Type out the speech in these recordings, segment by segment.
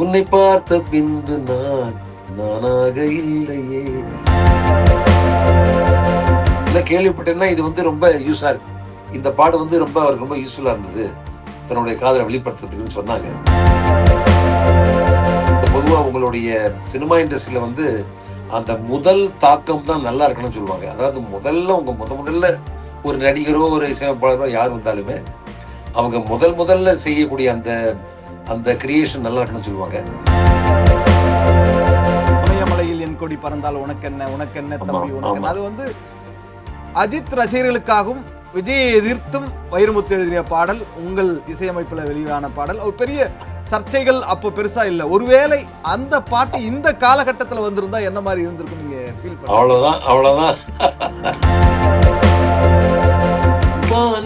உன்னை பார்த்த பின்பு நான் நானாக இல்லையே. இல்லை கேள்விப்பட்டேன்னா இது வந்து ரொம்ப யூஸா இருக்கு. இந்த பாடு வந்து ரொம்ப அவருக்கு ரொம்ப யூஸ்ஃபுல்லா இருந்தது தன்னுடைய காதலை வெளிப்படுத்துறதுக்குன்னு சொன்னாங்க. பொதுவா உங்களுடைய சினிமா இண்டஸ்ட்ரியில வந்து அந்த முதல் தாக்கம் தான் நல்லா இருக்கணும்னு சொல்லுவாங்க. அதாவது முதல்ல உங்க முதல்ல ஒரு நடிகரோ ஒரு இசையமைப்பாளரோ யார் வந்தாலுமே அவங்க முதல்ல செய்யக்கூடிய அந்த அந்த கிரியேஷன் நல்லா இருக்கணும்னு சொல்லுவாங்க. இமயமலையில் என் கொடி பறந்தால் உனக்கென்ன உனக்கென்ன தம்பி உனக்கென்ன, அது வந்து அஜித் ரசிகர்களுக்காகவும் விஜயை எதிர்த்தும் வைரமுத்து எழுதிய பாடல், உங்கள் இசையமைப்பில் வெளியான பாடல். ஒரு பெரிய சர்ச்சைகள் அப்போ பெருசா இல்லை. ஒருவேளை அந்த பாட்டு இந்த காலகட்டத்தில் வந்திருந்தா என்ன மாதிரி இருந்திருக்கும் நீங்க ஃபீல் பண்ண? அவ்வளவுதான்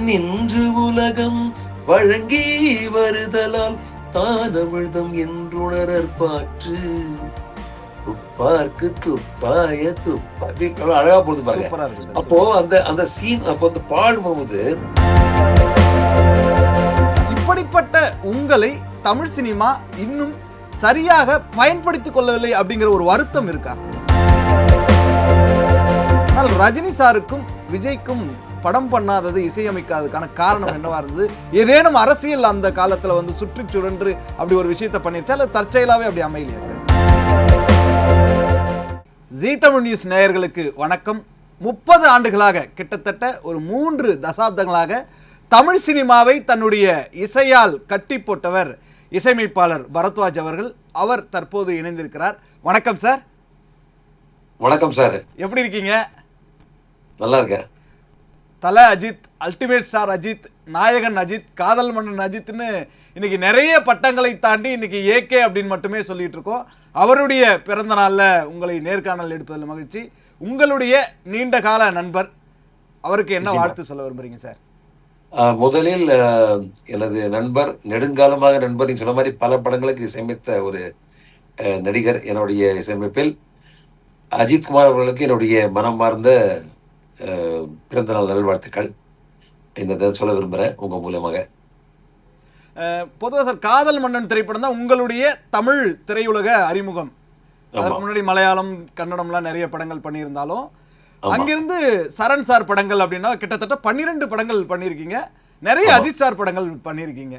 நின்று உலகம் வழங்கி வருதலால் தானவிழ்தம் என்றுணரற்பாற்று துப்பார்க்கு துப்பாய துப்பாதி அழகா போடுது பாருங்க. அப்போ அந்த சீன் அப்போ அந்த பாடும்போது இப்படிப்பட்ட உங்களை தமிழ் சினிமா இன்னும் சரியாக பயன்படுத்திக் கொள்ளவில்லை அப்படிங்கிற ஒரு வருத்தம் இருக்கா? ஆனால் ரஜினி சாருக்கும் விஜய்க்கும் படம் பண்ணாதது, இசையமைக்காததுக்கான காரணம் என்னவா இருந்தது? ஏதேனும் அரசியல் அந்த காலத்துல வந்து சுற்றி சுழன்று அப்படி ஒரு விஷயத்தை பண்ணிருச்சா, அல்ல தற்செயலாவே அப்படி அமையலையா சார்? ஜீ தமிழ் நியூஸ் நேயர்களுக்கு வணக்கம். 30 ஆண்டுகளாக, கிட்டத்தட்ட ஒரு 3 தசாப்தங்களாக தமிழ் சினிமாவை தன்னுடைய இசையால் கட்டி போட்டவர் இசையமைப்பாளர் பரத்வாஜ் அவர்கள். அவர் தற்போது இணைந்திருக்கிறார். வணக்கம் சார். வணக்கம் சார். எப்படி இருக்கீங்க? நல்லா இருக்கேன். தல அஜித், அல்டிமேட் ஸ்டார் அஜித், நாயகன் அஜித், காதல் மன்னன் அஜித்னு இன்னைக்கு நிறைய பட்டங்களை தாண்டி இன்னைக்கு ஏகே அப்படின்னு மட்டுமே சொல்லிட்டு இருக்கோம். அவருடைய பிறந்த நாளில் உங்களை நேர்காணல் எடுப்பதில் மகிழ்ச்சி. உங்களுடைய நீண்ட கால நண்பர், அவருக்கு என்ன வாழ்த்து சொல்ல விரும்புறீங்க சார்? முதலில் எனது நண்பர், நெடுங்காலமாக நண்பர், நீ சொன்ன மாதிரி பல படங்களுக்கு இசையமைத்த ஒரு நடிகர், என்னுடைய இசையமைப்பில் அஜித்குமார் அவர்களுக்கு என்னுடைய மனமார்ந்த பிறந்தநாள் நல்வாழ்த்துக்கள் இந்த சொல்ல விரும்புகிறேன் உங்கள் மூலமாக. பொதுவாக சார், காதல் மன்னன் திரைப்படம் தான் உங்களுடைய தமிழ் திரையுலக அறிமுகம். அதுக்கு முன்னாடி மலையாளம், கன்னடம்லாம் நிறைய படங்கள் பண்ணியிருந்தாலும், அங்கிருந்து சரண் சார் படங்கள் அப்படின்னா கிட்டத்தட்ட 12 படங்கள் பண்ணியிருக்கீங்க. நிறைய அஜித் சார் படங்கள் பண்ணியிருக்கீங்க.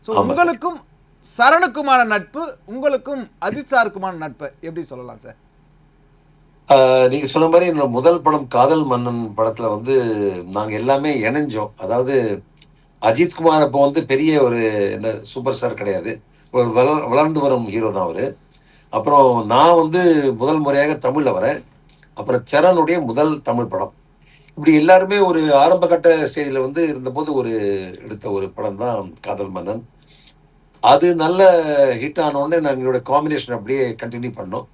ஸோ உங்களுக்கும் சரணுக்குமான நட்பு, உங்களுக்கும் அஜித் சாருக்குமான நட்பு எப்படி சொல்லலாம் சார்? நீங்க சொன்ன மாதிரி என்னோட முதல் படம் காதல் மன்னன் படத்துல வந்து நாங்க எல்லாமே இணைஞ்சோம். அதாவது அஜித்குமார் அப்போ வந்து பெரிய ஒரு என்ன சூப்பர் ஸ்டார் கிடையாது, ஒரு வளர்ந்து வரும் ஹீரோ தான் அவரு. அப்புறம் நான் வந்து முதல் முறையாக தமிழ்ல வரேன். அப்புறம் சரணுடைய முதல் தமிழ் படம். இப்படி எல்லாருமே ஒரு ஆரம்ப கட்ட ஸ்டேஜில் வந்து இருந்தபோது எடுத்த ஒரு படம் தான் காதல் மன்னன். அது நல்ல ஹிட் ஆனோடனே நாங்கள் எங்களோட காம்பினேஷன் அப்படியே கண்டினியூ பண்ணோம்.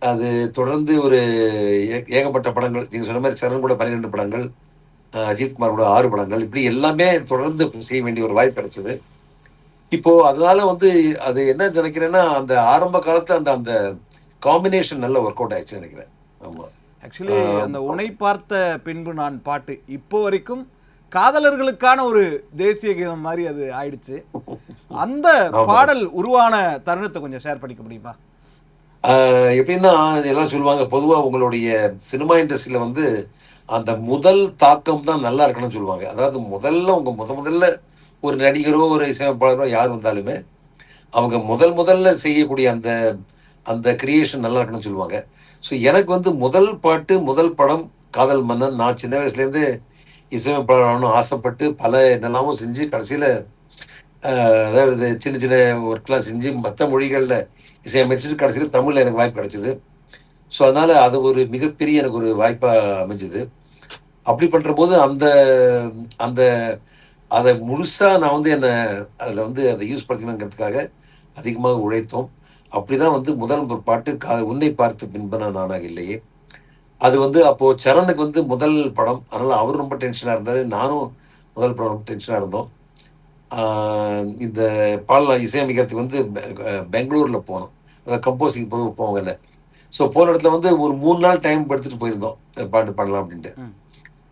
அது தொடர்ந்து ஒரு ஏகப்பட்ட படங்கள், நீங்கள் சொன்ன மாதிரி சரண் கூட 12 படங்கள், அஜித்குமார் கூட 6 படங்கள், இப்படி எல்லாமே தொடர்ந்து செய்ய வேண்டிய ஒரு வாய்ப்பு கிடைச்சது. இப்போ அதனால வந்து அது என்ன நினைக்கிறேன்னா, அந்த ஆரம்ப காலத்துல அந்த அந்த காம்பினேஷன் நல்ல ஒர்க் அவுட் ஆயிடுச்சுன்னு நினைக்கிறேன். ஆமா, ஆக்சுவலி அந்த உன்னை பார்த்த பின்பு நான் பாட்டு இப்போ வரைக்கும் காதலர்களுக்கான ஒரு தேசிய கீதம் மாதிரி அது ஆயிடுச்சு. அந்த பாடல் உருவான தருணத்தை கொஞ்சம் ஷேர் பண்ணிக்க முடியுமா? எப்படின்னா எல்லாம் சொல்லுவாங்க, பொதுவா உங்களுடைய சினிமா இண்டஸ்ட்ரியில வந்து அந்த முதல் தாக்கம் தான் நல்லா இருக்கணும்னு சொல்லுவாங்க. அதாவது முதல்ல உங்க முதல்ல ஒரு நடிகரோ ஒரு இசையமைப்பாளரோ யார் வந்தாலுமே அவங்க முதல்ல செய்யக்கூடிய அந்த அந்த கிரியேஷன் நல்லா இருக்கணும்னு சொல்லுவாங்க. ஸோ எனக்கு வந்து முதல் பாட்டு முதல் படம் காதல் மன்னன். நான் சின்ன வயசுலேருந்து இசையமைப்பாளர் ஆகணும்னு ஆசைப்பட்டு பல என்னெல்லாமோ செஞ்சு கடைசியில் அதாவது சின்ன சின்ன ஒர்க்லாம் செஞ்சு மற்ற மொழிகளில் இசையமைச்சிட்டு கடைசியில் தமிழில் எனக்கு வாய்ப்பு கிடைச்சிது. ஸோ அதனால் அது ஒரு மிகப்பெரிய எனக்கு ஒரு வாய்ப்பாக அமைஞ்சுது. அப்படி பண்ணுற போது அந்த அந்த அதை முழுசாக நான் வந்து என்னை அதில் வந்து அதை யூஸ் படுத்திக்கணுங்கிறதுக்காக அதிகமாக உழைத்தோம். அப்படி தான் வந்து முதல் பாட்டு உன்னை பார்த்து பின்பு நான் நானாக இல்லையே. அது வந்து அப்போது சரணுக்கு வந்து முதல் படம், அதனால் அவர் ரொம்ப டென்ஷனாக இருந்தார், நானும் முதல் படம் ரொம்ப டென்ஷனாக இருந்தோம். இந்த பாடலாம் இசையமைக்கிறதுக்கு வந்து பெங்களூரில் போனோம், அதாவது கம்போசிங் போவாங்கல்ல. ஸோ போன இடத்துல வந்து ஒரு 3 நாள் டைம் எடுத்துகிட்டு போயிருந்தோம் பாட்டு பண்ணலாம் அப்படின்ட்டு.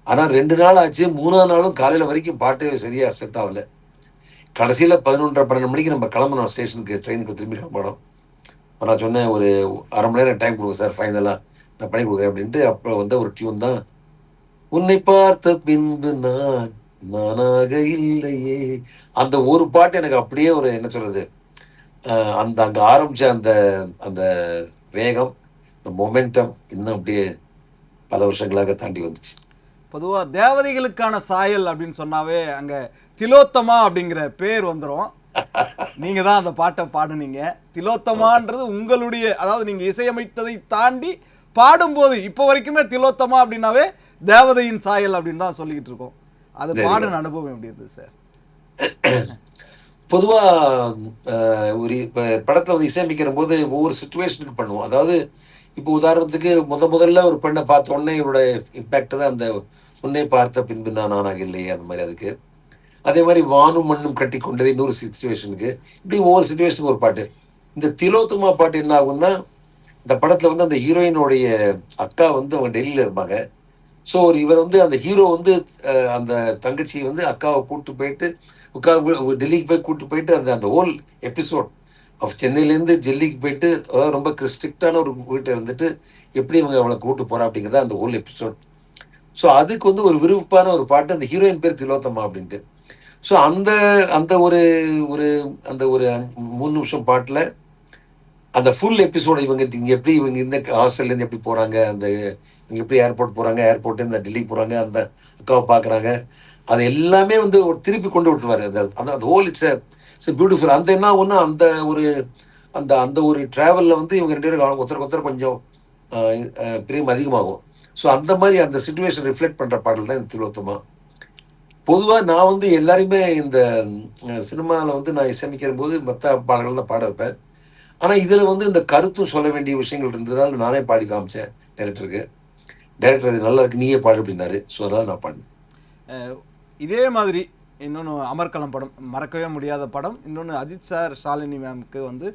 ஆனால் 2 நாள் ஆச்சு. 3ஆம் நாளும் காலையில் வரைக்கும் பாட்டு சரியாக செட் ஆகலை. கடைசியில் 11:30 12 மணிக்கு நம்ம கிளம்பணும் ஸ்டேஷனுக்கு, ட்ரெயினுக்கு திரும்பி கிளம்பணும். நான் சொன்னேன், ஒரு அரை மணி நேரம் டைம் கொடுங்க சார், ஃபைனலாக நான் பண்ணி கொடுக்குறேன் அப்படின்ட்டு. அப்போ வந்து ஒரு டியூன் தான், உன்னை பார்த்த பின்பு நான் நானாக இல்லையே. அந்த ஒரு பாட்டு எனக்கு அப்படியே ஒரு என்ன சொல்றது, அந்த அங்கே ஆரம்பிச்ச அந்த அந்த வேகம், இந்த மொமெண்டம் இன்னும் அப்படியே பல வருஷங்களாக தாண்டி வந்துச்சு. பொதுவா தேவதைகளுக்கான சாயல் அப்படின்னு சொன்னாவே அங்க திலோத்தமா அப்படிங்கிற பேர் வந்துடும். நீங்க தான் அந்த பாட்டை பாடுனீங்க. திலோத்தமான்றது உங்களுடைய, அதாவது நீங்க இசையமைத்ததை தாண்டி பாடும்போது இப்போ வரைக்குமே திலோத்தமா அப்படின்னாவே தேவதையின் சாயல் அப்படின்னு தான் சொல்லிக்கிட்டு இருக்கோம். அது பாடின அனுபவம் எப்படி இருந்தது சார்? பொதுவாக ஒரு இப்போ படத்தில் வந்து இசையமைக்கிற போது ஒவ்வொரு சுச்சுவேஷனுக்கு பண்ணுவோம். அதாவது இப்போ உதாரணத்துக்கு முதல்ல ஒரு பெண்ணை பார்த்த உடனே இவரோட இம்பேக்ட் தான் அந்த உன்னை பார்த்த பின்பு நான் நானாக இல்லையே அந்த மாதிரி. அதுக்கு அதே மாதிரி வானும் மண்ணும் கட்டி கொண்டது இன்னொரு சிச்சுவேஷனுக்கு. இப்படி ஒவ்வொரு சிச்சுவேஷனுக்கு ஒரு பாட்டு. இந்த திலோத்துமா பாட்டு என்ன ஆகும்னா, இந்த படத்தில் வந்து அந்த ஹீரோயினுடைய அக்கா வந்து அவங்க டெல்லியில் இருப்பாங்க. ஸோ இவர் வந்து அந்த ஹீரோ வந்து அந்த தங்கச்சி வந்து அக்காவை கூப்பிட்டு போயிட்டு டெல்லிக்கு போய் கூப்பிட்டு போயிட்டு அந்த அந்த ஹோல் எபிசோட் ஆஃப் சென்னையிலேருந்து டெல்லிக்கு போயிட்டு, அதாவது ரொம்ப ஸ்ட்ரிக்டான ஒரு வீட்டை இருந்துட்டு எப்படி இவங்க அவளை கூப்பிட்டு போகிறா அப்படிங்கிறத அந்த ஹோல் எபிசோட். ஸோ அதுக்கு வந்து ஒரு விருப்பான ஒரு பாட்டு, அந்த ஹீரோயின் பேர் திலோத்தமா அப்படின்ட்டு. ஸோ அந்த அந்த ஒரு ஒரு அந்த ஒரு 3 நிமிஷம் பாட்டில் அந்த ஃபுல் எபிசோடு இங்கே எப்படி இவங்க இந்த ஹாஸ்டல்லேருந்து எப்படி போகிறாங்க, அந்த இவங்க எப்படி ஏர்போர்ட் போகிறாங்க, ஏர்போர்ட்லேருந்து டெல்லிக்கு போகிறாங்க, அந்த அக்காவை பார்க்குறாங்க, அது எல்லாமே வந்து ஒரு திருப்பி கொண்டு விட்டுருவார். அந்த அந்த ஹோல் இட்ஸ் பியூட்டிஃபுல். அந்த என்ன ஒன்று அந்த ஒரு அந்த அந்த ஒரு ட்ராவலில் வந்து இவங்க 2 பேரும் ஒருத்தருக்கு கொஞ்சம் பிரியம் அதிகமாகும். ஸோ அந்த மாதிரி அந்த சிச்சுவேஷன் ரிஃப்ளெக்ட் பண்ணுற பாடல் தான் இந்த திலோத்தமா. பொதுவாக நான் வந்து எல்லாரையுமே இந்த சினிமாவில் வந்து நான் இசையமைக்கிற போது மற்ற பாடல்கள் தான் பாட வைப்பேன். ஆனால் இதில் வந்து இந்த கருத்தும் சொல்ல வேண்டிய விஷயங்கள் இருந்ததால் நானே பாடி காமிச்சேன் டைரக்டருக்கு. டைரக்டர் அது நல்லா இருக்கு, நீயே பாடு அப்படின்னாரு. ஸோ அதனால் நான் பாடினேன். இதே மாதிரி இன்னொன்று அமர்கலம் படம், மறக்கவே முடியாத படம். இன்னொன்று அஜித் சார் ஷாலினி மேம்க்கு வந்து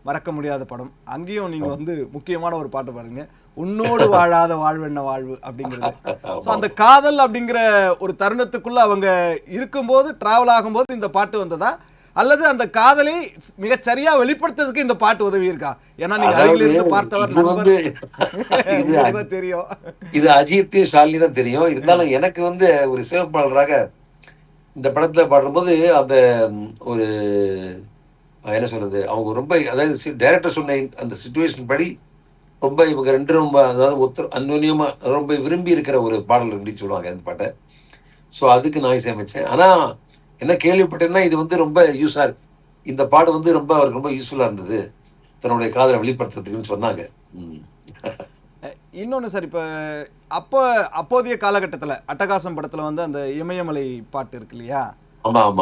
மறக்க முடியாத படம். அங்கேயும் நீங்கள் வந்து முக்கியமான ஒரு பாட்டு பாடுங்க, உன்னோடு வாழாத வாழ்வென்ன வாழ்வு அப்படிங்கிறது. ஸோ அந்த காதல் அப்படிங்கிற ஒரு தருணத்துக்குள்ளே அவங்க இருக்கும்போது, ட்ராவல் ஆகும்போது இந்த பாட்டு வந்ததா, அல்லது அந்த காதலை மிகச்சரியா வெளிப்படுத்துறதுக்கு இந்த பாட்டு உதவி இருக்கா? ஏன்னா நீங்க அருகில் இருந்து பார்த்தவர் தெரியும். இது அஜித் ஷாலினி தான் தெரியும். இருந்தாலும் எனக்கு வந்து ஒரு இசையமைப்பாளராக இந்த படத்துல பாடும்போது அந்த ஒரு என்ன சொல்றது, அவங்க ரொம்ப, அதாவது டைரக்டர் சொன்ன அந்த சிச்சுவேஷன் படி ரொம்ப இவங்க 2 ரொம்ப, அதாவது அந்யோன்யமா ரொம்ப விரும்பி இருக்கிற ஒரு பாடல் அப்படின்னு சொல்லுவாங்க இந்த பாட்டை. ஸோ அதுக்கு நான் இசையமைச்சேன். ஆனால் என்ன கேள்விப்பட்டேன்னா, இது வந்து ரொம்ப இந்த பாடு வந்து ரொம்ப அவருக்கு ரொம்ப யூஸ்ஃபுல்லாக இருந்தது தன்னுடைய காதலை வெளிப்படுத்துறதுக்குன்னு சொன்னாங்க. இன்னொன்று சார், இப்போ அப்போதைய காலகட்டத்தில் அட்டகாசம் படத்தில் வந்து அந்த இமயமலை பாட்டு இருக்கு இல்லையா,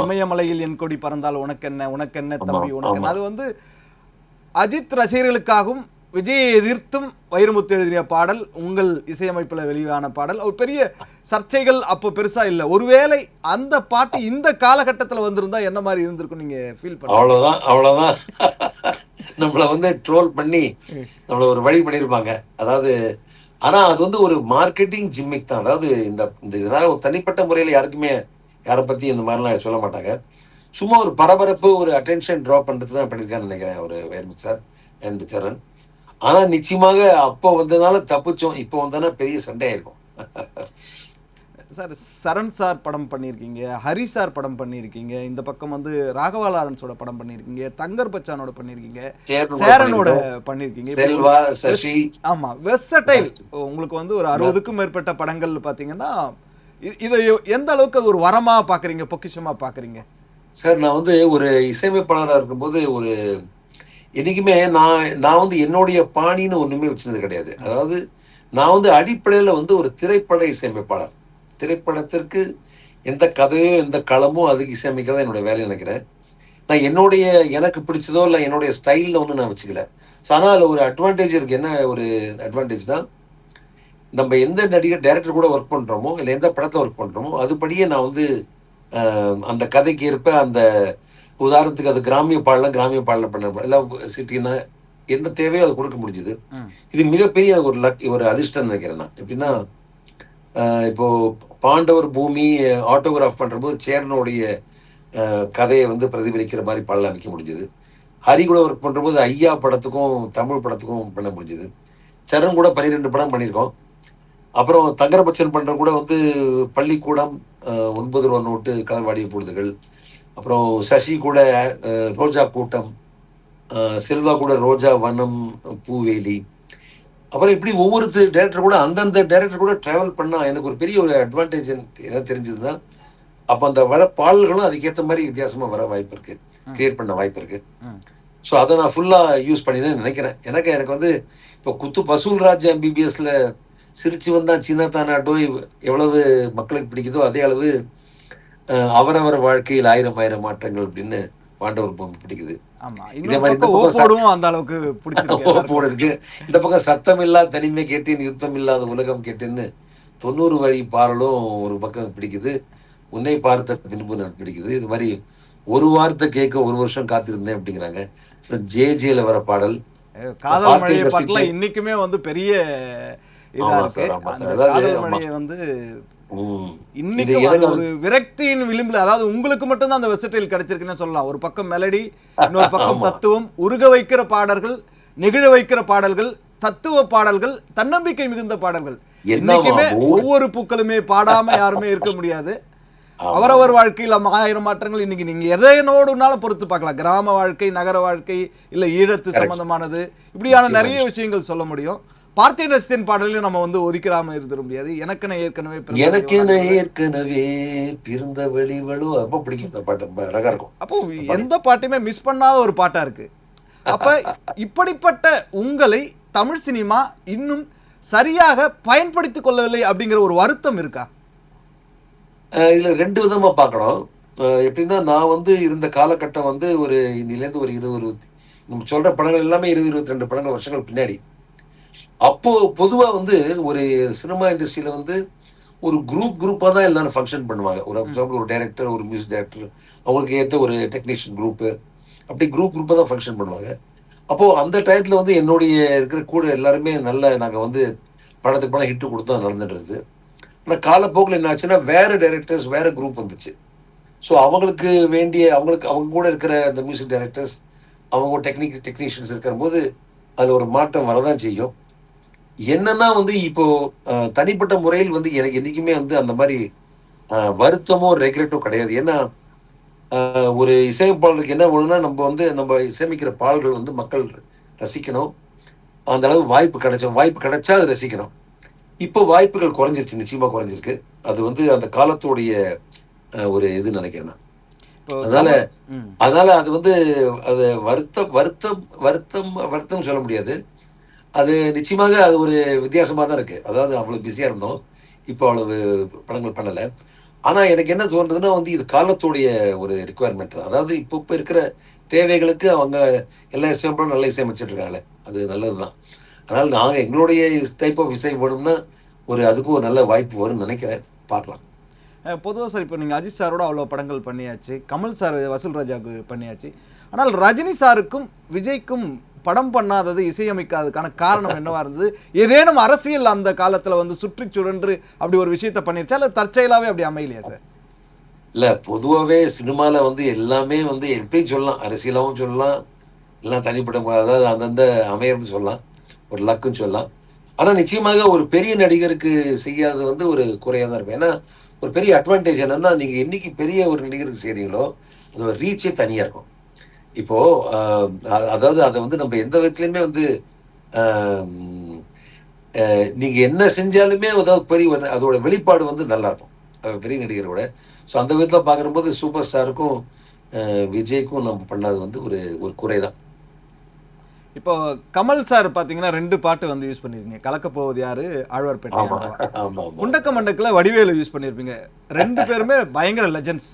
இமயமலையில் என் கொடி பறந்தால் உனக்கென்ன தம்பி உனக்கென்ன, அது வந்து அஜித் ரசிகர்களுக்காகவும் விஜயை எதிர்த்தும் வைரமுத்து எழுதிய பாடல், உங்கள் இசையமைப்பில் வெளியான பாடல். ஒரு பெரிய சர்ச்சைகள் அப்போ பெருசாக இல்லை. ஒருவேளை அந்த பாட்டு இந்த காலகட்டத்தில் வந்திருந்தா என்ன மாதிரி இருந்திருக்கும் நீங்க ஃபீல் பண்ண? அவ்வளோதான் நம்மளை வந்து ட்ரோல் பண்ணி நம்மளை ஒரு வழி பண்ணியிருப்பாங்க. அதாவது ஆனால் அது வந்து ஒரு மார்க்கெட்டிங் ஜிம்மிக் தான். அதாவது இந்த இதனால் ஒரு தனிப்பட்ட முறையில் யாருக்குமே யாரை பற்றி இந்த மாதிரிலாம் சொல்ல மாட்டாங்க. சும்மா ஒரு பரபரப்பு, ஒரு அட்டென்ஷன் ட்ரா பண்ணுறது தான் பண்ணியிருக்கான்னு நினைக்கிறேன் ஒரு வைரமுத்து சார் அண்ட் சரண். ஆனால் நிச்சயமாக அப்போ வந்ததுனால தப்பிச்சோம், இப்போ வந்தோன்னா பெரிய சண்டை ஆயிருக்கும். சார் சரண் சார் படம் பண்ணியிருக்கீங்க, ஹரி சார் படம் பண்ணியிருக்கீங்க, இந்த பக்கம் வந்து ராகவா லாரன்ஸோட படம் பண்ணியிருக்கீங்க, தங்கர் பச்சானோட பண்ணியிருக்கீங்க, சேரனோட பண்ணியிருக்கீங்க. ஆமாம், வெர்சடைல். உங்களுக்கு வந்து ஒரு 60க்கும் மேற்பட்ட படங்கள் பார்த்தீங்கன்னா, இதை எந்த அளவுக்கு அது ஒரு வரமாக பார்க்குறீங்க, பொக்கிஷமாக பார்க்குறீங்க? சார் நான் வந்து ஒரு இசையமைப்பாளராக இருக்கும்போது ஒரு என்னைக்குமே நான் வந்து என்னுடைய பாணின்னு ஒன்றுமே வச்சுருந்தது கிடையாது. அதாவது நான் வந்து அடிப்படையில் வந்து ஒரு திரைப்பட இசையமைப்பாளர். திரைப்படத்திற்கு எந்த கதையோ எந்த களமோ அதுக்கு இசையமைக்கிறதா என்னோட வேலையை நினைக்கிறேன். நான் எனக்கு பிடிச்சதோ இல்லை என்னுடைய ஸ்டைலில் வந்து நான் வச்சுக்கல. ஸோ ஆனால் அதில் ஒரு அட்வான்டேஜ் இருக்குது. என்ன ஒரு அட்வான்டேஜ்னா, நம்ம எந்த டைரக்டர் கூட ஒர்க் பண்ணுறோமோ இல்லை எந்த படத்தில் ஒர்க் பண்ணுறோமோ அதுபடியே நான் வந்து அந்த கதைக்கு ஏற்ப, அந்த உதாரணத்துக்கு அது கிராமிய பாடல பண்ண இல்லை சிட்டின்னா என்ன தேவையோ அது கொடுக்க முடிஞ்சுது. இது மிகப்பெரிய ஒரு அதிர்ஷ்டம் நினைக்கிறேன் நான். எப்படின்னா, இப்போ பாண்டவர் பூமி ஆட்டோகிராஃப் பண்ணுற போது சேரனுடைய கதையை வந்து பிரதிபலிக்கிற மாதிரி பாடல் அமைக்க முடிஞ்சது. ஹரி கூட ஒர்க் பண்ணும்போது ஐயா படத்துக்கும் தமிழ் படத்துக்கும் பண்ண முடிஞ்சது. சரண் கூட 12 படம் பண்ணியிருக்கோம். அப்புறம் தங்கரபட்சன் பண்ற கூட வந்து பள்ளிக்கூடம், 9 ரூபா நோட்டு, களவாடிய பொழுதுகள், அப்புறம் சசி கூட ரோஜா கூட்டம், செல்வா கூட ரோஜா வனம், பூவேலி, அப்புறம் இப்படி ஒவ்வொரு டேரக்டர் கூட அந்தந்த டேரக்டர் கூட டிராவல் பண்ணா எனக்கு ஒரு பெரிய ஒரு அட்வான்டேஜ் என்ன தெரிஞ்சதுன்னா, அப்போ அந்த வர பாடல்களும் அதுக்கேற்ற மாதிரி வித்தியாசமா வர வாய்ப்பு இருக்கு, கிரியேட் பண்ண வாய்ப்பு இருக்கு. ஸோ அதை நான் ஃபுல்லா யூஸ் பண்ணினேன்னு நினைக்கிறேன். எனக்கு வந்து இப்போ குத்து வசூல் ராஜ் எம்பிபிஎஸ்ல சிரிச்சு வந்தான் சீனா தானாட்டோ எவ்வளவு மக்களுக்கு பிடிக்குதோ அதே அளவு அவரவர் வாழ்க்கையில் ஆயிரம் ஆயிரம் மாற்றங்கள் அப்படின்னு பாண்டவர் பொம்மை பிடிக்குது. ஆமா, இதே இன்னொரு மாதிரி இந்த பக்கம் பக்கம் ஓப்போடும் அந்த அளவுக்கு பிடிச்சிருக்கு எல்லாருக்கும். இருக்கு, இந்த பக்கம் சத்தம் இல்லா தனிமை கேட்டேன் யுத்தம் இல்லாத உலகம் கேட்டேன்னு 90 வழி பாடலும் ஒரு பக்கம் பிடிக்குது. உன்னை பார்த்த பின்பு நான் பிடிக்குது. இது மாதிரி ஒரு வார்த்தை கேட்க ஒரு வருஷம் காத்திருந்தேன் அப்படிங்கிறாங்க. ஜேஜேல வர பாடல் காதல் பார்த்து மழையை பாட்டுல ரசித்தேன். இன்னைக்குமே வந்து பெரிய இதா ஆமா இருக்கு. சார், ஆமா அந்த சார். அதாவது காதல் ஆமா. மழையை வந்து ம். இது இன்னைக்கும் அது எனக்கு ஒரு விரக்தியின் விளிம்புல, அதாவது உங்களுக்கு மட்டும்தான் அந்த வெர்சடைல் கிடைச்சிருக்குன்னு சொல்லலாம். ஒரு பக்கம் மெலடி, இன்னொரு பக்கம் ஆமா தத்துவம், உருக வைக்கிற பாடல்கள், நெகிழ வைக்கிற பாடல்கள், தத்துவ பாடல்கள், தன்னம்பிக்கை மிகுந்த பாடல்கள். என்னமா இன்னைக்குமே ஒவ்வொரு பூக்களுமே பாடாம யாருமே இருக்க முடியாது. ஆமா அவரவர் ஆமா வாழ்க்கையில் ஆயிரம் மாற்றங்கள். இன்னைக்கு நீங்க எதைனோடுனாலும் பொறுத்து பார்க்கலாம். கிராம வாழ்க்கை, நகர வாழ்க்கை, இல்ல ஈழத்து கரெக்ட். சம்பந்தமானது, இப்படியான நிச்சயமா நிறைய நிச்சயம். விஷயங்கள் சொல்ல முடியும். பார்த்தேன் ரசித்தேன் பாடலையும் நம்ம வந்து ஒதுக்கிராம இருந்துட முடியாது. எனக்கென ஏற்கனவே பிறந்தவளே எனக்கென உனக்கு. ஏற்கனவே பிறந்த வெளிவளோ ரொம்ப பிடிக்கும். இந்த பாட்டு ரொம்ப அழகா இருக்கும். அப்போ இந்த பாடல். எந்த பாட்டுமே மிஸ் பண்ணாத ஒரு பாட்டா இருக்கு. அப்ப இப்படிப்பட்ட உங்களை தமிழ் சினிமா இன்னும் சரியாக பயன்படுத்திக் கொள்ளவில்லை அப்படிங்கிற ஒரு வருத்தம் இருக்கா? இதுல 2 விதமா பார்க்கணும். எப்படின்னா நான் வந்து இருந்த காலகட்டம் வந்து ஒரு இன்னிலேருந்து ஒரு 20 நம்ம சொல்ற படங்கள் எல்லாமே 20, 22 படங்கள் வருஷங்கள் பின்னாடி. அப்போ பொதுவா வந்து ஒரு சினிமா இண்டஸ்ட்ரியில வந்து ஒரு குரூப்பா தான் எல்லாரும் ஃபங்க்ஷன் பண்ணுவாங்க. ஒரு எக்ஸாம்பிள் ஒரு டைரக்டர், ஒரு மியூசிக் டைரக்டர், அவங்களுக்கு ஏற்ற ஒரு டெக்னீஷியன் குரூப்பு, அப்படி குரூப்பா தான் ஃபங்க்ஷன் பண்ணுவாங்க. அப்போ அந்த டயத்துல வந்து என்னுடைய இருக்கிற கூட எல்லாருமே நல்ல நாங்க வந்து படத்துக்கு படம் ஹிட் கொடுத்து தான் நடந்துட்டு இருந்தது. ஆனா காலப்போக்கில் என்ன ஆச்சுன்னா வேற டைரக்டர்ஸ் வேற குரூப் வந்துச்சு. ஸோ அவங்களுக்கு வேண்டிய அவங்க கூட இருக்கிற அந்த மியூசிக் டைரக்டர்ஸ், அவங்க டெக்னீஷியன்ஸ் இருக்கிற போது அது ஒரு மாற்றம் வரதான் செய்யும். என்னன்னா வந்து இப்போ தனிப்பட்ட முறையில் வந்து எனக்கு என்னைக்குமே வந்து அந்த மாதிரி வருத்தமோ ரெக்ரெட்டோ கிடையாது. ஏன்னா ஒரு இசையமைப்பாளருக்கு என்ன ஒண்ணுன்னா நம்ம இசையமைக்கிற பாடல்கள் வந்து மக்கள் ரசிக்கணும். அந்த அளவு வாய்ப்பு கிடைச்சா அதை ரசிக்கணும். இப்போ வாய்ப்புகள் குறைஞ்சிருச்சு, நிச்சயமா குறைஞ்சிருக்கு. அது வந்து அந்த காலத்துடைய ஒரு இது நினைக்கிறேன் நான். இப்போ அதனால ம். அதனால அது வந்து அது வருத்தம் சொல்ல முடியாது. அது நிச்சயமாக அது ஒரு வித்தியாசமா தான் இருக்கு. அதாவது அவ்வளவு பிஸியா இருந்தோம். இப்போ அவ்வளவு படங்கள் பண்ணல. ஆனா எனக்கு என்ன தோன்றதுன்னா வந்து இது காலத்துடைய ஒரு ரிக்குவயர்மெண்ட் தான். அதாவது இப்போ இருக்கிற தேவைகளுக்கு அவங்க எல்லா இசையமைப்பாளரும் நல்ல இசையமைச்சிட்டு இருக்காங்களே, அது நல்லதுதான். அதனால நாங்க எங்களுடைய டைப் ஆஃப் இசை வேணும்னா அதுக்கும் ஒரு நல்ல வாய்ப்பு வரும்னு நினைக்கிறேன். பார்க்கலாம். பொதுவாக சார் இப்போ நீங்கள் அஜித் சாரோட அவ்வளோ படங்கள் பண்ணியாச்சு, கமல் சார் வசூல் ராஜாவுக்கு பண்ணியாச்சு. ஆனால் ரஜினி சாருக்கும் விஜய்க்கும் படம் பண்ணாதது, இசையமைக்காததுக்கான காரணம் என்னவா இருந்தது? ஏதேனும் அரசியல் அந்த காலத்தில் வந்து சுற்றி சுழன்று அப்படி ஒரு விஷயத்த பண்ணிருச்சா, இல்லை தற்செயலாகவே அப்படி அமையலையா சார்? இல்ல பொதுவாவே சினிமால வந்து எல்லாமே வந்து எப்படியும் சொல்லலாம். அரசியலாவும் சொல்லலாம், எல்லாம் தனிப்பட்ட அதாவது அந்தந்த அமையறது சொல்லலாம், ஒரு லக்குன்னு சொல்லலாம். ஆனா நிச்சயமாக ஒரு பெரிய நடிகருக்கு செய்யாதது வந்து ஒரு குறையா தான் இருக்கும். ஏன்னா ஒரு பெரிய அட்வான்டேஜ் என்னன்னா, நீங்க என்னைக்கு பெரிய ஒரு நடிகருக்கு செய்றீங்களோ அதோட ரீச்சே தனியா இருக்கும். இப்போ அதாவது அதை வந்து நம்ம எந்த விதத்துலயுமே வந்து நீங்க என்ன செஞ்சாலுமே அதாவது அதோட வெளிப்பாடு வந்து நல்லா இருக்கும் பெரிய நடிகரோட. ஸோ அந்த விதத்தில் பார்க்கும்போது சூப்பர் ஸ்டாருக்கும் விஜய்க்கும் நம்ம பண்ணது வந்து ஒரு ஒரு குறைதான். இப்போ கமல் சார் பார்த்தீங்கன்னா 2 பாட்டு வந்து யூஸ் பண்ணியிருக்கீங்க. கலக்க போவது யாரு, ஆழ்வார்பேட்டை ஆமா ஆண்டவா. ஆமா ஆமா குண்டக்க மண்டக்கில் வடிவேலு யூஸ் பண்ணியிருப்பீங்க. 2 பேருமே பயங்கர லெஜண்ட்ஸ்.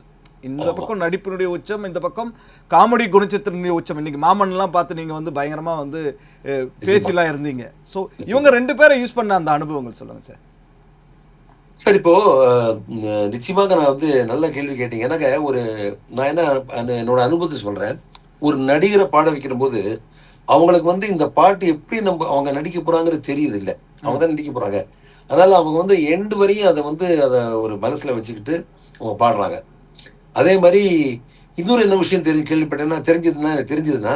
இந்த ஆமா பக்கம் நடிப்பினுடைய உச்சம், இந்த பக்கம் காமெடி குணச்சித்திரனுடைய உச்சம். இன்னைக்கு மாமன்லாம் பார்த்து நீங்கள் வந்து பயங்கரமாக வந்து நிச்சயமா. பேசிலாம் இருந்தீங்க. ஸோ இவங்க 2 பேரை யூஸ் பண்ண அந்த அனுபவங்கள் சொல்லுங்கள் சார். சார் இப்போ நிச்சயமாக நான் வந்து நல்ல கேள்வி கேட்டீங்க. எனக்கு நான் என்ன என்னோட அனுபவத்தை சொல்றேன். ஒரு நடிகரை பாட வைக்கிற போது அவங்களுக்கு வந்து இந்த பாட்டு எப்படி அவங்க நடிக்க போறாங்கிறது தெரியுது இல்லை. அவங்க தான் நடிக்க போறாங்க. அதனால அவங்க வந்து எண்டு வரையும் அதை ஒரு மனசுல வச்சுக்கிட்டு அவங்க பாடுறாங்க. அதே மாதிரி இன்னொரு என்ன விஷயம் கேள்விப்பட்டேன்னா எனக்கு தெரிஞ்சதுன்னா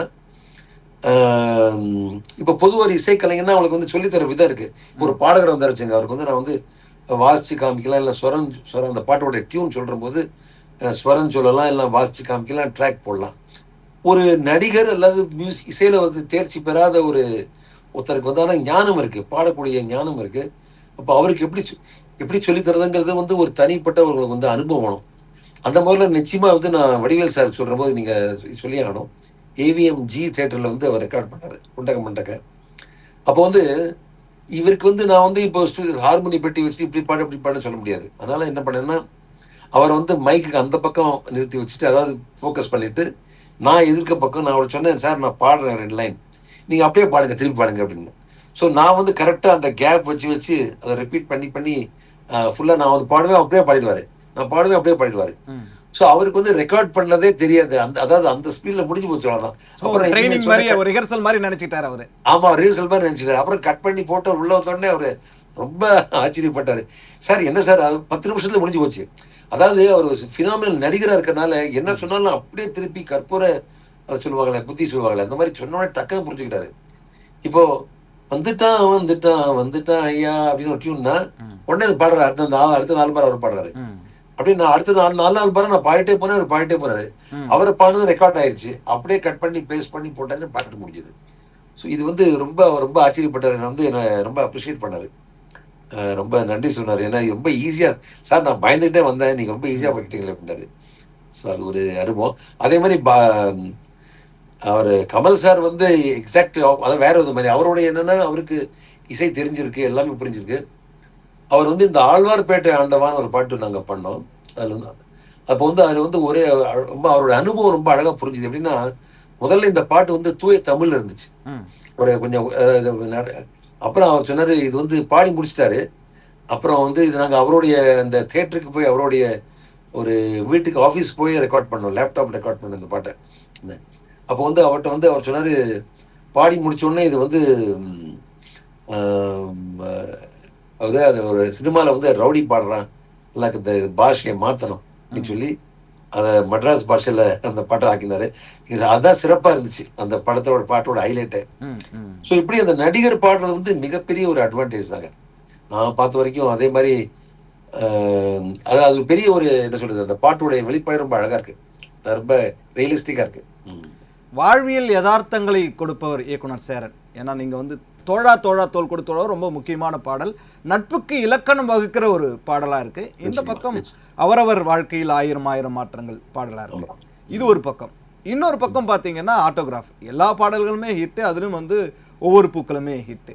இப்போ பொதுவாக ஒரு இசைக்கலைஞர்னா அவங்களுக்கு வந்து சொல்லித்தர விதம் இருக்கு. இப்போ ஒரு பாடகர் வந்தாருச்சுங்க, அவருக்கு வந்து நான் வந்து வாசிச்சு காமிக்கலாம், இல்லை ஸ்வரம் அந்த பாட்டோட டியூன் சொல்ற போது ஸ்வரம் சொல்லலாம், இல்லை வாசிச்சு காமிக்கலாம், ட்ராக் போடலாம். ஒரு நடிகர் அல்லது இசையில வந்து தேர்ச்சி பெறாத ஒருத்தருக்கு வந்து ஆனால் ஞானம் இருக்கு, பாடக்கூடிய ஞானம் இருக்கு. அப்போ அவருக்கு எப்படி சொல்லி தரதுங்கிறது வந்து ஒரு தனிப்பட்டவர்களுக்கு வந்து அனுபவம் வேணும். அந்த மாதிரில நிச்சயமா வந்து நான் வடிவேல் சார் சொல்ற போது நீங்க சொல்லி ஆகணும். ஏவிஎம் ஜி தியேட்டர்ல வந்து அவர் ரெக்கார்ட் பண்ணாரு குண்டக மண்டக. அப்போ வந்து இவருக்கு வந்து நான் வந்து இப்போ ஹார்மோனி பெட்டி வச்சு இப்படி பாடு இப்படி பாடுன்னு சொல்ல முடியாது. அதனால என்ன பண்ணேன்னா அவரை வந்து மைக்குக்கு அந்த பக்கம் நிறுத்தி வச்சுட்டு, அதாவது ஃபோக்கஸ் பண்ணிட்டு, நான் எதிர்க்க பக்கம் நான் அவரை சொன்னேன், சார் நான் பாடுறேன் 2 லைன், நீங்க அப்படியே பாடுங்க, திருப்பி பாடுங்க அப்படின்னு. ஸோ நான் வந்து கரெக்டாக அந்த கேப் வச்சு அதை ரிப்பீட் பண்ணி ஃபுல்லாக நான் வந்து பாடுவேன், அப்படியே பாடிடுவாரு. நான் பாடுவேன், அப்படியே பாடிடுவாரு. ஸோ அவருக்கு வந்து ரெக்கார்ட் பண்ணதே தெரியாது. அதாவது அந்த ஸ்பீட்ல முடிஞ்சு போச்சு, அவ்வளோதான். அப்புறம் ட்ரைனிங் மாதிரி ஒரு ரிஹர்சல் மாதிரி நினைச்சிட்டாரு அவரு. ஆமா, ரிஹர்சல் மாதிரி நினைச்சிட்டாரு. அப்புறம் கட் பண்ணி போட்டு உள்ள வந்தோடனே அவரு ரொம்ப ஆச்சரியப்பட்டாரு. சார் என்ன சார், அது 10 நிமிஷத்துல முடிஞ்சு போச்சு. அதாவது அவர் ஃபினாமினல் நடிகராக இருக்கிறனால என்ன சொன்னாலும் அப்படியே திருப்பி கற்பூர அதை சொல்லுவாங்களே, புத்தி சொல்லுவாங்களே, அந்த மாதிரி சொன்னோடனே டக்குன்னு புரிஞ்சுக்கிட்டாரு. இப்போ வந்துட்டான் வந்துட்டான் வந்துட்டான் ஐயா அப்படின்னு ஒரு டியூன்னா உடனே அது பாடுறாரு. அடுத்த 4 பார் அவர் பாடுறாரு. அப்படியே நான் அடுத்த 4 பாரு நான் பாடிட்டே போனேன், அவர் பாடிட்டே போனாரு. அவரை பாடுறது ரெக்கார்ட் ஆயிடுச்சு. அப்படியே கட் பண்ணி பேஸ்ட் பண்ணி போட்டாச்சு, பாட்டு முடிஞ்சது. ஸோ இது வந்து ரொம்ப ரொம்ப ஆச்சரியப்பட்டார். என்ன வந்து என்னை ரொம்ப அப்ரிஷியேட் பண்ணாரு. ரொம்ப நன்றி சொன்னார். ஏன்னா ரொம்ப ஈஸியா, சார் நான் பயந்துகிட்டே வந்தேன், நீங்க ரொம்ப ஈஸியா பண்ணிட்டீங்களே அப்படின்னாரு. ஸோ அது ஒரு அனுபவம். அதே மாதிரி அவர் கமல் சார் வந்து எக்ஸாக்ட் அதாவது வேற ஒரு மாதிரி அவருடைய என்னன்னா அவருக்கு இசை தெரிஞ்சிருக்கு, எல்லாமே புரிஞ்சிருக்கு. அவர் வந்து இந்த ஆழ்வார்பேட்டை ஆண்டவான்னு ஒரு பாட்டு நாங்க பண்ணோம். அதுல வந்து அப்போ வந்து அதுல வந்து ஒரே ரொம்ப அவரோட அனுபவம் ரொம்ப அழகா புரிஞ்சுது. எப்படின்னா முதல்ல இந்த பாட்டு வந்து தூய தமிழ்ல இருந்துச்சு. ஒரு கொஞ்சம் அப்புறம் அவர் சொன்னாரு, இது வந்து பாடி முடிச்சிட்டாரு. அப்புறம் வந்து இது நாங்கள் அவருடைய அந்த தியேட்டருக்கு போய் அவருடைய ஒரு வீட்டுக்கு ஆஃபீஸ் போய் ரெக்கார்ட் பண்ணோம், லேப்டாப் ரெக்கார்ட் பண்ணோம் இந்த பாட்டை. அப்போ வந்து அவர்கிட்ட வந்து அவர் சொன்னார், பாடி முடிச்சோடனே இது வந்து அதாவது அது ஒரு சினிமாவில் வந்து ரவுடி பாடுறான், இல்லை இந்த பாஷையை மாற்றணும் அப்படின்னு சொல்லி அதை மட்ராஸ் பாஷையில் அந்த பாட்டை ஆக்கினாரு. அதுதான் சிறப்பாக இருந்துச்சு அந்த படத்தோட பாட்டோட ஹைலைட்டு. ஸோ இப்படி அந்த நடிகர் பாடுறது வந்து மிகப்பெரிய ஒரு அட்வான்டேஜ் தாங்க நான் பார்த்த வரைக்கும். அதே மாதிரி அது பெரிய ஒரு என்ன சொல்றது, அந்த பாட்டுடைய வெளிப்பாடு ரொம்ப அழகா இருக்கு, ரொம்ப ரியலிஸ்டிக்கா இருக்கு. வாழ்வியல் யதார்த்தங்களை கொடுப்பவர் இயக்குனர் சேரன். ஏன்னா நீங்க வந்து தோழா தோள் கொடுத்தோட ரொம்ப முக்கியமான பாடல், நட்புக்கு இலக்கணம் வகுக்கிற ஒரு பாடலா இருக்கு. இந்த பக்கம் அவரவர் வாழ்க்கையில் ஆயிரம் மாற்றங்கள் பாடலா இருக்கு. இது ஒரு பக்கம். இன்னொரு பக்கம் பார்த்தீங்கன்னா ஆட்டோகிராஃப், எல்லா பாடல்களுமே ஹிட்டு, அதிலும் வந்து ஒவ்வொரு பூக்களுமே ஹிட்டு.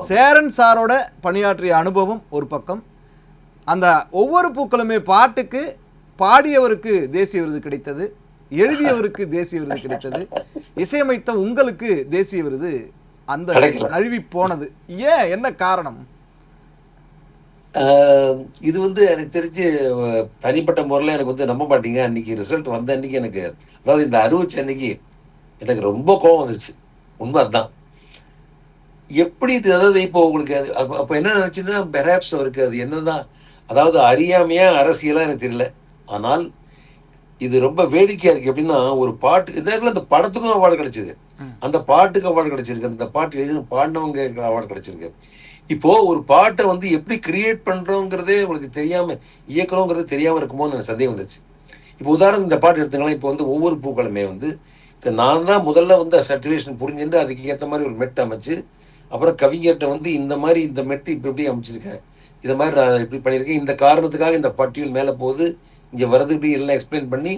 சேரன் சாரோட பணியாற்றிய அனுபவம் ஒரு பக்கம். அந்த ஒவ்வொரு பூக்களுமே பாட்டுக்கு பாடியவருக்கு தேசிய விருது கிடைத்தது, எழுதியவருக்கு தேசிய விருது கிடைத்தது, இசையமைத்த உங்களுக்கு தேசிய விருது அந்த நழுவி போனது ஏன், என்ன காரணம்? இது வந்து எனக்கு தெரிஞ்சு தனிப்பட்ட முறையில் எனக்கு வந்து நம்ப மாட்டீங்க, அன்னைக்கு ரிசல்ட் வந்த அன்னைக்கு எனக்கு, அதாவது இந்த அறிவிச்ச அன்னைக்கு எனக்கு ரொம்ப கோபம் வந்துருச்சு. உண்மை அதுதான். எப்படி இது, அதாவது இப்போ உங்களுக்கு அது அப்போ என்ன நினைச்சுன்னா பெராப்ஸ் அவருக்கு அது என்னதான், அதாவது அறியாமையா அரசியலா எனக்கு தெரியல. ஆனால் இது ரொம்ப வேடிக்கையா இருக்கு. எப்படின்னா ஒரு பாட்டு இதில் அந்த படத்துக்கும் அவார்டு கிடைச்சிது, அந்த பாட்டுக்கு அவார்டு கிடைச்சிருக்கு, அந்த பாட்டு எழுதி பாடினவங்க அவார்டு கிடைச்சிருக்கு. இப்போ ஒரு பாட்டை வந்து எப்படி கிரியேட் பண்றோங்கிறதே உங்களுக்கு தெரியாம, இயக்கணுங்கிறது தெரியாம இருக்குமோன்னு எனக்கு சந்தேகம் வந்துருச்சு. இப்போ உதாரணத்துக்கு இந்த பாட்டு எடுத்துக்கலாம். இப்போ வந்து ஒவ்வொரு பூக்களுமே வந்து நான் தான் முதல்ல வந்து சர்டிஃபிகேஷன் புரிஞ்சுட்டு அதுக்கு ஏற்ற மாதிரி ஒரு மெட் அமைச்சு, அப்புறம் கவிஞர்கிட்ட வந்து இந்த மாதிரி இந்த மெட்டு இப்போ எப்படி அமைச்சிருக்கேன், இதை மாதிரி நான் இப்படி பண்ணியிருக்கேன், இந்த காரணத்துக்காக இந்த பட்டியல் மேலே போகுது, இங்கே வரது இப்படி எல்லாம் எக்ஸ்பிளைன் பண்ணி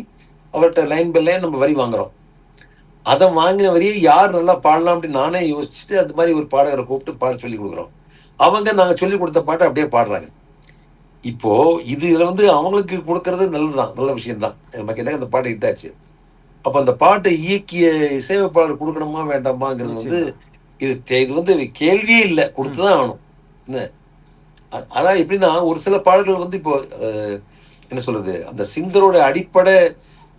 அவர்கிட்ட லைன் பை லைன் நம்ம வரி வாங்குறோம். அதை வாங்கின வரியை யார் நல்லா பாடலாம் அப்படின்னு நானே யோசிச்சுட்டு அந்த மாதிரி ஒரு பாடகரை கூப்பிட்டு பாட சொல்லி கொடுக்குறோம். அவங்க நாங்கள் சொல்லி கொடுத்த பாட்டை அப்படியே பாடுறாங்க. இப்போ இதுல வந்து அவங்களுக்கு கொடுக்கறது நல்லதுதான், நல்ல விஷயம்தான். நமக்கு என்ன அந்த பாட்டு ஹிட்டாச்சு. அப்போ அந்த பாட்டை இயக்கிய இசையமைப்பாளர் கொடுக்கணுமா வேண்டாமாங்கிறது வந்து இது வந்து கேள்வியே இல்லை, கொடுத்துதான் ஆகணும். என்ன அதான் எப்படின்னா ஒரு சில பாடல்கள் வந்து இப்போ என்ன சொல்றது, அந்த சிங்கரோட அடிப்படை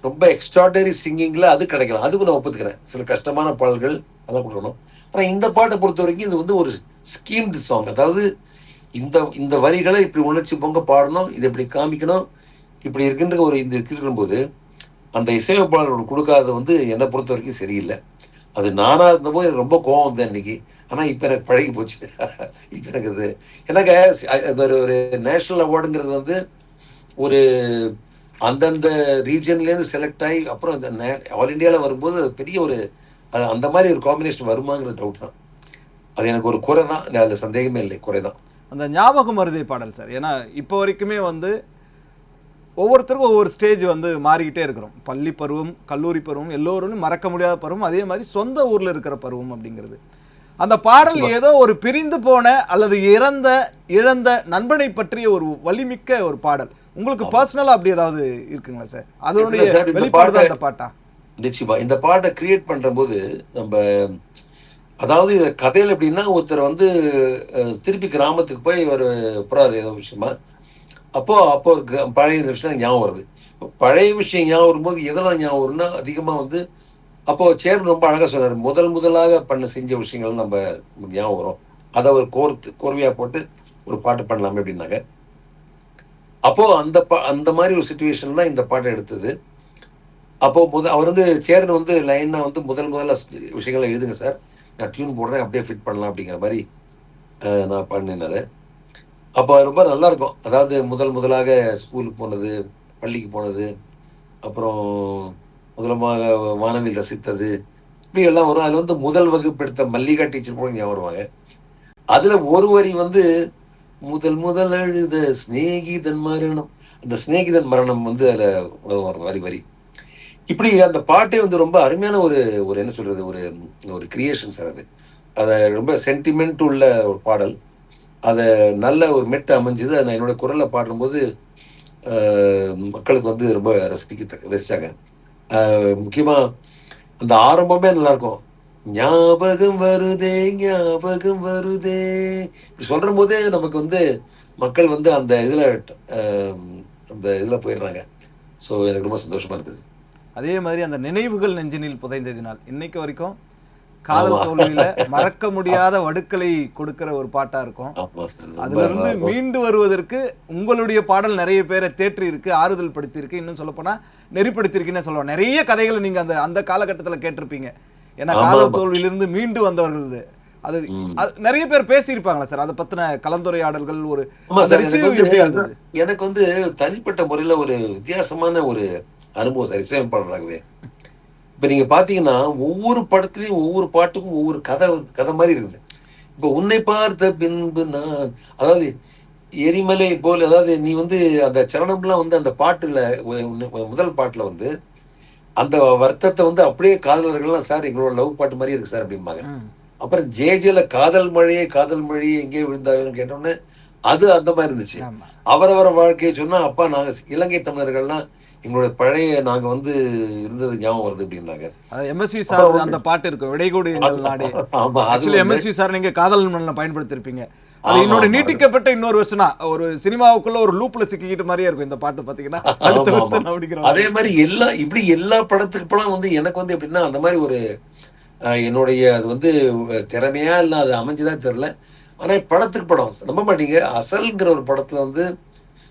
ரொம்ப எக்ஸ்ட்ராடனரி சிங்கிங்ல அது கிடைக்கலாம், அதுக்கு நான் ஒப்புத்துக்கிறேன். சில கஷ்டமான பாடல்கள் அதான் கொடுக்கணும். ஆனா இந்த பாட்டை பொறுத்த வரைக்கும் இது வந்து ஒரு ஸ்கீம்டு சாங். அதாவது இந்த வரிகளை இப்படி உணர்ச்சி பொங்க பாடணும், இது இப்படி காமிக்கணும், இப்படி இருக்கின்ற ஒரு இந்த இருக்கும்போது அந்த இசையமைப்பாளர் கொடுக்காதது வந்து என்னை பொறுத்த வரைக்கும் சரியில்லை. அது நானா இருந்தபோது எனக்கு ரொம்ப கோவம் வந்தேன் அன்னைக்கு. ஆனா இப்ப எனக்கு பழகி போச்சு. இப்ப எனக்கு அது எனக்கு அது ஒரு ஒரு நேஷனல் அவார்டுங்கிறது வந்து ஒரு அந்தந்த ரீஜன்லேருந்து செலக்ட் ஆகி அப்புறம் இந்த ஆல் இண்டியாவில் வரும்போது அது பெரிய ஒரு அந்த மாதிரி ஒரு காம்பினேஷன் வருமாங்கிற டவுட் தான். அது எனக்கு ஒரு குறை தான், அதில் சந்தேகமே இல்லை, குறை தான். அந்த ஞாபகம் மருதி பாடல் சார், ஏன்னா இப்போ வரைக்குமே வந்து ஒவ்வொருத்தருக்கும் ஒவ்வொரு ஸ்டேஜ் வந்து மாறிக்கிட்டே இருக்கிறோம். பள்ளி பருவம், கல்லூரி பருவம், எல்லோரும் மறக்க முடியாத பருவம், அதே மாதிரி சொந்த ஊரில் இருக்கிற பருவம் அப்படிங்கிறது. அந்த பாடல் ஏதோ ஒரு பிரிந்து போன அல்லது இழந்த நண்பனை பற்றிய ஒரு வலிமிக்க ஒரு பாடல். உங்களுக்கு பர்சனலாக அப்படி ஏதாவது இருக்குங்களா சார்? அதனுடைய வெளிப்பாடு தான் இந்த பாட்டா? நிச்சயமா இந்த பாட்டை கிரியேட் பண்ற போது நம்ம அதாவது கதையில் எப்படின்னா ஒருத்தர் வந்து திருப்பி கிராமத்துக்கு போய் ஒரு போறாரு ஏதோ விஷயமா. அப்போ ஒரு பழைய விஷயம் ஞாபகம் வருது. பழைய விஷயம் ஞாபகம் வரும்போது எதெல்லாம் ஞாபகம் வரும்னா அதிகமாக வந்து அப்போ சேர்ந்து ரொம்ப அழகாக சொன்னார். முதலாக செஞ்ச விஷயங்கள் நம்ம ஞாபகம் வரும். அதை ஒரு கோர்வையாக போட்டு ஒரு பாட்டு பண்ணலாமே அப்படின்னாங்க. அப்போ அந்த மாதிரி ஒரு சுச்சுவேஷன் தான் இந்த பாட்டை எடுத்தது. அப்போ அவர் வந்து சேர்ந்து வந்து லைனா வந்து முதல்ல விஷயங்களை எழுதுங்க சார், நான் டியூன் போடுறேன், அப்படியே ஃபிட் பண்ணலாம் அப்படிங்கிற மாதிரி நான் பண்ணினது. அப்போ ரொம்ப நல்லா இருக்கும். அதாவது முதலாக ஸ்கூலுக்கு போனது, பள்ளிக்கு போனது, அப்புறம் முதலமாக வானவில் ரசித்தது, இப்படி எல்லாம் வரும். அதில் வந்து முதல் வகுப்பு எடுத்த மல்லிகா டீச்சர் கூட ஞாபகம் வருவாங்க. அதுல ஒரு வரி வந்து முதல் அழுத சிநேகிதன் மரணம், அந்த சிநேகிதன் மரணம் வந்து அதுல வரி இப்படி அந்த பாட்டே வந்து ரொம்ப அருமையான ஒரு என்ன சொல்றது ஒரு கிரியேஷன் சார். அதை ரொம்ப சென்டிமெண்ட் உள்ள ஒரு பாடல். அதை நல்ல ஒரு மெட்டு அமைஞ்சது. அதை என்னோட குரல்ல பாடும்போது மக்களுக்கு வந்து ரொம்ப ரசிச்சாங்க. முக்கியமா அந்த ஆரம்பமே நல்லா இருக்கும். ஞாபகம் வருதே ஞாபகம் வருதே சொல்ற போதே நமக்கு வந்து மக்கள் வந்து அந்த இதுல போயிடுறாங்க. ஸோ எனக்கு ரொம்ப சந்தோஷமா இருந்தது. அதே மாதிரி அந்த நினைவுகள் நெஞ்சினில் புதைந்ததினால் இன்னைக்கு வரைக்கும் காதல் தோல்வியில மறக்க முடியாத வடுக்களை கொடுக்கிற ஒரு பாட்டா இருக்கும். அதுல இருந்து மீண்டு வருவதற்கு உங்களுடைய பாடல் நிறைய பேரை தேற்றி இருக்கு, ஆறுதல் படுத்தி இருக்கு, இன்னும் சொல்ல போனா நெறிப்படுத்திருக்குன்னு சொல்லுவோம். நிறைய கதைகளை நீங்க அந்த காலகட்டத்தில் கேட்டிருப்பீங்க. ஏன்னா காதல் தோல்வியிலிருந்து மீண்டு வந்தவர்கள் அது நிறைய பேர் பேசியிருப்பாங்களா சார்? அதை பத்தின கலந்துரையாடல்கள் ஒரு எனக்கு வந்து தனிப்பட்ட முறையில ஒரு வித்தியாசமான ஒரு அனுபவம் சார் இசையமைப்பாளராகவே. இப்ப நீங்க பாத்தீங்கன்னா ஒவ்வொரு படத்துலயும் ஒவ்வொரு பாட்டுக்கும் ஒவ்வொரு கதை மாதிரி இருக்குது. இப்ப உன்னை பார்த்த பின்பு நான், அதாவது எரிமலை போல், அதாவது நீ வந்து அந்த சரணம்லாம் வந்து அந்த பாட்டுல முதல் பாட்டுல வந்து அந்த வருத்தத்தை வந்து அப்படியே காதலர்கள்லாம் சார் எங்களோட லவ் பாட்டு மாதிரி இருக்கு சார் அப்படிம்பாங்க. அப்புறம் ஜேஜேல காதல் மழையே எங்கே விழுந்தாங்கன்னு கேட்டோன்னே அது அந்த மாதிரி இருந்துச்சு. அவரவர வாழ்க்கையை சொன்னா அப்பா நாங்க இலங்கை தமிழர்கள்லாம் எங்களுடைய பழைய நாங்க வந்து இருந்தது ஞாபகம் வருது அப்படின்னாங்க. எம்எஸ்வி சார் அந்த பாட்டு இருக்கும், விடைகோடு எங்கள் நாடு. ஆக்சுவலி எம்எஸ்வி சார் நீங்க காதல் மண்ணை பயன்படுத்திருப்பீங்க. அது இன்னொரு நீட்டிக்கப்பட்ட இன்னொரு வருஷனா ஒரு சினிமாவுக்குள்ள ஒரு லூப்ல சிக்கிக்கிட்ட மாதிரியே இருக்கும் இந்த பாட்டு பாத்தீங்கன்னா. அடுத்த வருஷம் அப்படிங்கிற அதே மாதிரி எல்லா படத்துக்கு படம் வந்து எனக்கு வந்து எப்படின்னா அந்த மாதிரி ஒரு என்னுடைய அது வந்து திறமையா இல்லை, அது அமைஞ்சுதான் தெரியல. ஆனா படத்துக்கு படம் நம்ப மாட்டீங்க, அசல்ங்கிற ஒரு படத்துல வந்து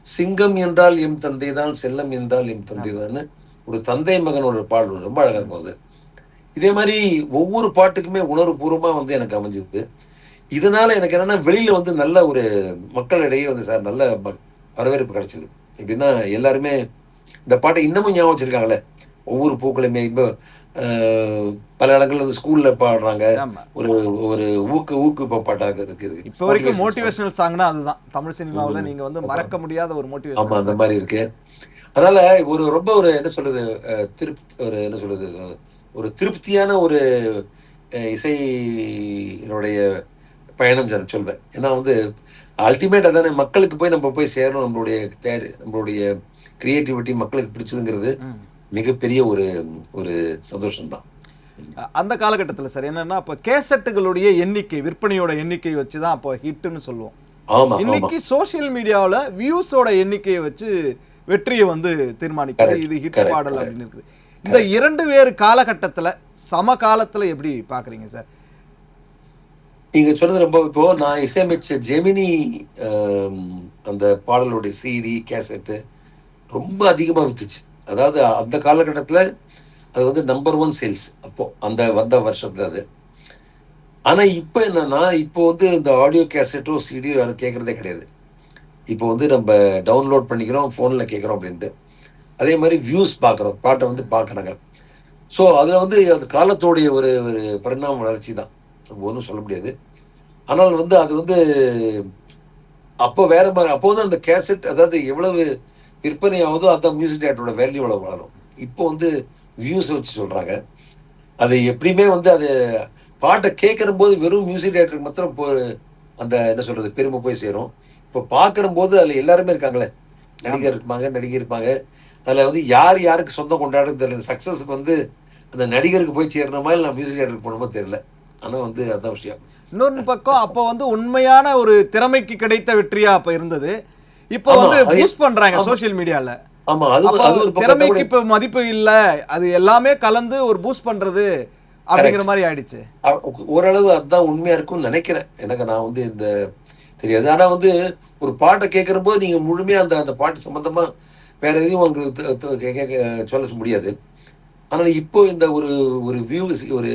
சிங்கம் என்றால் எம் தந்தை தான், செல்லம் என்றால் எம் தந்தை தான், ஒரு தந்தை மகன் ஒரு பாடல் ரொம்ப அழகா இருக்கும். அது இதே மாதிரி ஒவ்வொரு பாட்டுக்குமே உணர்வுபூர்வமா வந்து எனக்கு அமைஞ்சது. இதனால எனக்கு என்னன்னா வெளியில வந்து நல்ல ஒரு மக்களிடையே வந்து சார் நல்ல வரவேற்பு கிடைச்சது. எப்படின்னா எல்லாருமே இந்த பாட்டை இன்னமும் ஞாபகம் வச்சிருக்காங்களே, ஒவ்வொரு பூக்களுமே. இப்போ பல இடங்கள்ல வந்து ஸ்கூல்ல பாடுறாங்க, ஒரு ஒரு ஊக்கு பாட்டாக இருக்குது. இப்போ வரைக்கும் மோட்டிவேஷனல் சாங்னா அதுதான் தமிழ் சினிமாவில் நீங்க வந்து மறக்க முடியாத ஒரு மோட்டிவேஷன். ஆமா, அந்த மாதிரி இருக்கு. அதனால ரொம்ப ஒரு என்ன சொல்றது ஒரு திருப்தியான ஒரு இசையினுடைய பயணம் சொல்வேன். ஏன்னா வந்து அல்டிமேட் அதானே, மக்களுக்கு போய் நம்ம போய் சேரணும். நம்மளுடைய கிரியேட்டிவிட்டி மக்களுக்கு பிடிச்சதுங்கிறது மிகப்பெரிய ஒரு சந்தோஷம் தான். அந்த காலகட்டத்தில் சார் என்னன்னா அப்போ கேசட்டுகளுடைய எண்ணிக்கை, விற்பனையோட எண்ணிக்கை வச்சு தான் அப்போ ஹிட்னு சொல்லுவோம். இன்னைக்கு சோசியல் மீடியாவில் வியூஸோட எண்ணிக்கையை வச்சு வெற்றியை வந்து தீர்மானிக்கிறது, இது ஹிட் பாடல் அப்படின்னு இருக்குது. இந்த இரண்டு வேறு காலகட்டத்தில் சமகாலத்தில் எப்படி பார்க்குறீங்க சார்? நீங்க சொன்னது ரொம்ப, இப்போ நான் இசையமைச்ச ஜெமினி அந்த பாடலுடைய சிடி கேசட்டு ரொம்ப அதிகமாக வித்துச்சு. அதாவது அந்த காலகட்டத்தில் அது வந்து நம்பர் ஒன் சேல்ஸ் அப்போ அந்த வந்த வருஷத்துல அது. ஆனா இப்போ என்னன்னா, இப்போ வந்து இந்த ஆடியோ கேசட்டோ சிடியோ யாரும் கேட்கறதே கிடையாது. இப்போ வந்து நம்ம டவுன்லோட் பண்ணிக்கிறோம், ஃபோன்ல கேட்குறோம் அப்படின்ட்டு. அதே மாதிரி வியூஸ் பார்க்குறோம், பாட்டை வந்து பார்க்குறாங்க. ஸோ அதில் வந்து அது காலத்தோடைய ஒரு ஒரு பரிணாம வளர்ச்சி தான், நம்ம ஒன்றும் சொல்ல முடியாது. ஆனால் வந்து அது வந்து அப்போ வேற மாதிரி. அப்போ வந்து அந்த கேசட் அதாவது எவ்வளவு விற்பனை ஆகுதோ அந்த மியூசிக் டேரக்டரோட வேல்யூ எவ்வளோ வளரும். இப்போ வந்து வியூஸை வச்சு சொல்கிறாங்க. அது எப்படியுமே வந்து அது பாட்டை கேட்குற போது வெறும் மியூசிக் டேரக்டருக்கு மாத்திரம் இப்போ அந்த என்ன சொல்றது பெருமை போய் சேரும். இப்போ பார்க்குற போது அதில் எல்லாருமே இருக்காங்களே, ஆமா. நடிகர் இருப்பாங்க, நடிகை இருப்பாங்க. அதில் வந்து யார் யாருக்கு சொந்தம் கொண்டாடுன்னு தெரியல. சக்ஸஸுக்கு வந்து அந்த நடிகருக்கு போய் சேரணுமா இல்லை மியூசிக் டேரக்டருக்கு போகணுமோ தெரியல. ஆனால் வந்து அதுதான் விஷயம். இன்னொரு பக்கம் அப்போ வந்து உண்மையான ஒரு திறமைக்கு கிடைத்த வெற்றியா அப்ப இருந்தது. இப்போ ஆமா வந்து அது பூஸ்ட் பண்றாங்க ஆமா சோஷியல் மீடியால. ஆமா அது அப்போ அது ஒரு பக்கம் இருந்தா கூட திறமைக்கு இப்போ மதிப்பு இல்ல, அது எல்லாமே கலந்து ஒரு பூஸ்ட் பண்றது அப்படிங்கிற கரெக்ட். மாதிரி ஆயிடுச்சு. ஓரளவு அதுதான் உண்மையா இருக்கும்னு நினைக்கிறேன். எனக்கு நான் வந்து இந்த தெரியாது. ஆனா வந்து ஒரு பாட்டை கேட்கிற போது நீங்க முழுமையா அந்த அந்த பாட்டு சம்பந்தமா வேற எதையும் உங்களுக்கு சொல்ல முடியாது. ஆனா இப்போ இந்த ஒரு ஒரு வியூ ஒரு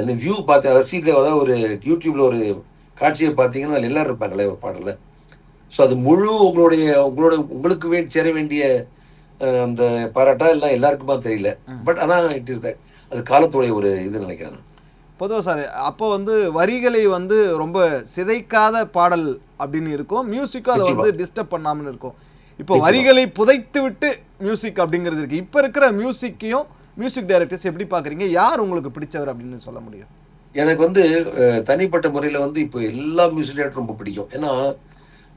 இந்த வியூ பார்த்து ரசீட்ல அதாவது ஒரு யூடியூப்ல ஒரு காட்சியை பார்த்தீங்கன்னா அதில் எல்லாரும் இருப்பாங்களே ஒரு பாடல. ஸோ அது முழு உங்களுடைய உங்களோட உங்களுக்கு சேர வேண்டிய அந்த பாராட்டா எல்லாம் எல்லாருக்குமா தெரியல. பட் ஆனால் இட் இஸ் தட் அது காலத்துடைய ஒரு இது நினைக்கிறேன் நான். பொதுவாக சார் அப்போ வந்து வரிகளை வந்து ரொம்ப சிதைக்காத பாடல் அப்படின்னு இருக்கும், மியூசிக்கும் அதை நிச்சயமா வந்து டிஸ்டர்ப் பண்ணாமல் இருக்கும். இப்போ நிச்சயமா. வரிகளை புதைத்து விட்டு மியூசிக் அப்படிங்கிறது இருக்கு. இப்போ இருக்கிற மியூசிக்கையும் மியூசிக் டைரக்டர்ஸ் எப்படி பார்க்குறீங்க? யார் உங்களுக்கு பிடிச்சவர் அப்படின்னு சொல்ல முடியும்? எனக்கு வந்து தனிப்பட்ட முறையில் வந்து இப்போ எல்லா மியூசிக் டேரக்டரும் ரொம்ப பிடிக்கும். ஏன்னா